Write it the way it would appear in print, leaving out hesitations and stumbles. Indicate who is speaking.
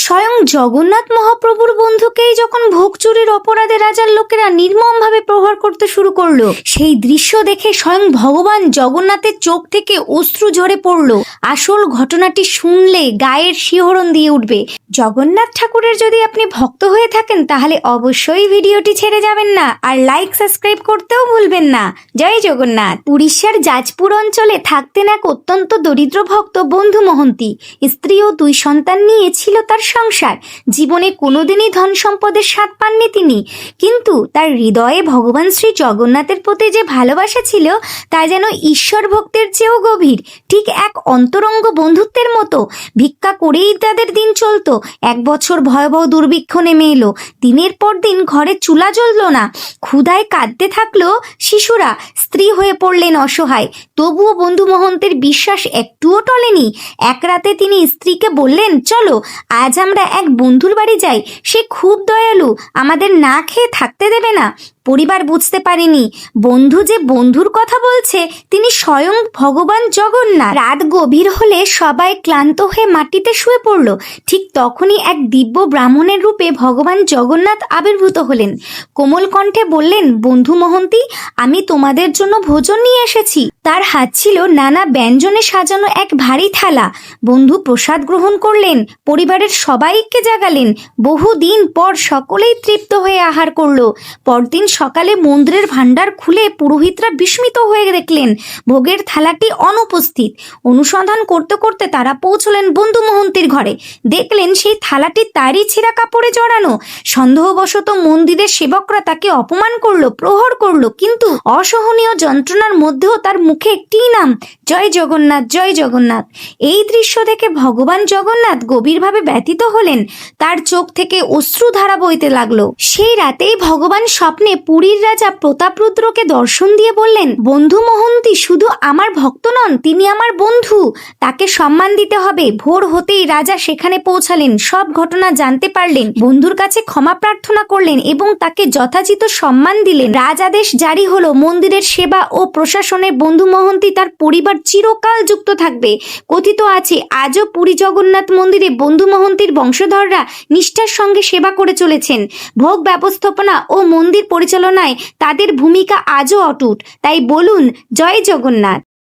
Speaker 1: স্বয়ং জগন্নাথ মহাপ্রভুর বন্ধুকেই যখন ভোগ চুরির অপরাধে রাজার লোকেরা নির্মমভাবে প্রহার করতে শুরু করলো, সেই দৃশ্য দেখে স্বয়ং ভগবান জগন্নাথের চোখ থেকে অশ্রু ঝরে পড়লো। আসল ঘটনাটি শুনলে গায়ের শিহরণ দিয়ে উঠবে। জগন্নাথ ঠাকুরের যদি আপনি ভক্ত হয়ে থাকেন তাহলে অবশ্যই ভিডিওটি ছেড়ে যাবেন না, আর লাইক সাবস্ক্রাইব করতেও ভুলবেন না। জয় জগন্নাথ। উড়িষ্যার যাজপুর অঞ্চলে থাকতেন এক অত্যন্ত দরিদ্র ভক্ত বন্ধু মহন্তী। স্ত্রী ও 2 সন্তান নিয়ে ছিল তার সংসার। জীবনে কোনোদিনই ধন সম্পদের স্বাদ পাননি তিনি, কিন্তু তার হৃদয়ে ভগবান শ্রী জগন্নাথের প্রতি যে ভালোবাসা ছিল তা যেন ঈশ্বর ভক্তের চেয়েও গভীর, ঠিক এক অন্তরঙ্গ বন্ধুত্বের মতো। ভিক্ষা করেই তাদের দিন চলতো। 1 বছর ভয়াবহ দুর্ভিক্ষ নেমে এলো। দিনের পর দিন ঘরে চুলা জ্বলল না। ক্ষুধায় কাঁদতে থাকলো শিশুরা। স্ত্রী হয়ে পড়লেন অসহায়। তবুও বন্ধু মহন্তের বিশ্বাস একটুও টলেনি। এক রাতে তিনি স্ত্রীকে বললেন, চলো আজ আমরা এক বন্ধুর বাড়ি যাই, সে খুব দয়ালু, আমাদের না খেয়ে থাকতে দেবে না। পরিবার বুঝতে পারেনি বন্ধু যে বন্ধুর কথা বলছে তিনি স্বয়ং ভগবান জগন্নাথ। রাত গভীর হলে সবাই ক্লান্ত হয়ে মাটিতে শুয়ে পড়ল। ঠিক তখনই এক দিব্য ব্রাহ্মণের রূপে ভগবান জগন্নাথ আবির্ভূত হলেন। কোমল কণ্ঠে বললেন, বন্ধু মহন্তী, আমি তোমাদের জন্য ভোজন নিয়ে এসেছি। তার হাত ছিল নানা ব্যঞ্জনে সাজানো এক ভারী থালা। বন্ধু প্রসাদ গ্রহণ করলেন, পরিবারের সবাইকে জাগালেন। বহুদিন পর সকলেই তৃপ্ত হয়ে আহার করলো। পরদিন সকালে মন্দিরের ভাণ্ডার খুলে পুরোহিতরা বিস্মিত হয়ে দেখলেন ভোগের থালাটি অনুপস্থিত। অনুসন্ধান করতে করতে তারা পৌঁছলেন বন্ধু মহন্তীর ঘরে। দেখলেন সেই থালাটি তারই ছেঁড়া কাপড়ে জড়ানো। সন্দেহবশত মন্দিরের সেবকরা তাকে অপমান করলো, প্রহর করলো, কিন্তু অসহনীয় যন্ত্রণার মধ্যেও তার মুখে একটি নাম, জয় জগন্নাথ, জয় জগন্নাথ। এই দৃশ্য দেখে ভগবান জগন্নাথ গভীরভাবে ব্যথিত হলেন। তার চোখ থেকে অশ্রুধারা বইতে লাগলো। সেই রাতেই ভগবান স্বপ্নে পুরীর রাজা প্রতাপরুদ্রকে দর্শন দিয়ে বললেন, বন্ধু মহন্তী শুধু আমার ভক্ত নন, তিনি আমার বন্ধু, তাকে সম্মান দিতে হবে। ভোর হতেই রাজা সেখানে পৌঁছালেন। সব ঘটনা জানতে পারলেন, বন্ধুর কাছে ক্ষমা প্রার্থনা করলেন এবং তাকে যথাযথ সম্মান দিলেন। রাজাদেশ জারি হলো, মন্দিরের সেবা ও প্রশাসনে বন্ধু মহন্তী তার পরিবার চিরকাল যুক্ত থাকবে। কথিত আছে আজও পুরী জগন্নাথ মন্দিরে বন্ধু মহন্তীর বংশধররা নিষ্ঠার সঙ্গে সেবা করে চলেছেন। ভোগ ব্যবস্থাপনা ও মন্দির পরিচালনায় তাদের ভূমিকা আজও অটুট। তাই বলুন, জয় জগন্নাথ।